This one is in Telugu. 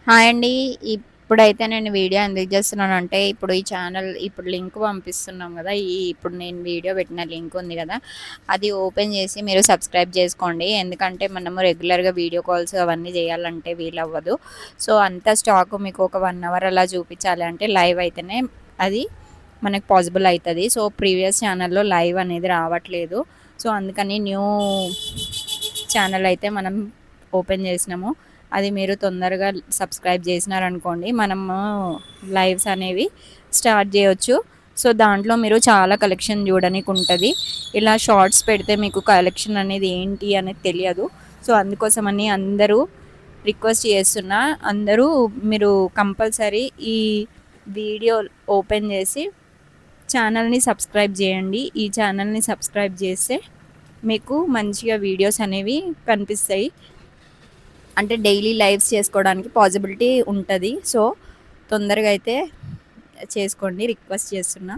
హాయ్ అండి. ఇప్పుడైతే నేను వీడియో ఎందుకు చేస్తున్నానంటే, ఇప్పుడు ఈ ఛానల్ ఇప్పుడు లింక్ పంపిస్తున్నాం గదా! ఇప్పుడు నేను వీడియో పెట్టిన లింక్ ఉంది గదా! అది ఓపెన్ చేసి మీరు సబ్స్క్రైబ్ చేసుకోండి. ఎందుకంటే మనము రెగ్యులర్‌గా వీడియో కాల్స్ అవన్నీ చేయాలంటే వీలవ్వదు. సో, అంత స్టాక్ మీకు ఒక 1 అవర్ అలా చూపించాలి అంటే లైవ్ అయితేనే అది మనకు పాసిబుల్ అయితది. సో, ప్రీవియస్ ఛానల్‌లో లైవ్ అనేది రావట్లేదు. సో, అందుకని న్యూ ఛానల్ అయితే మనం ఓపెన్ చేసినాము. అది మీరు తొందరగా సబ్స్క్రైబ్ చేసినారనుకోండి మనము లైవ్స్ అనేవి స్టార్ట్ చేయొచ్చు. సో, దాంట్లో మీరు చాలా కలెక్షన్ చూడనీకి ఉంటుంది. ఇలా షార్ట్స్ పెడితే మీకు కలెక్షన్ అనేది ఏంటి అనేది తెలియదు. సో, అందుకోసమని అందరూ రిక్వెస్ట్ చేస్తున్నా. అందరూ మీరు కంపల్సరీ ఈ వీడియో ఓపెన్ చేసి ఛానల్ని సబ్స్క్రైబ్ చేయండి. ఈ ఛానల్ని సబ్స్క్రైబ్ చేస్తే మీకు మంచిగా వీడియోస్ అనేవి కనిపిస్తాయి. అంటే డైలీ లైవ్స్ చేసుకోవడానికి పాసిబిలిటీ ఉంటుంది. సో, తొందరగా అయితే చేసుకోండి రిక్వెస్ట్ చేస్తున్నా.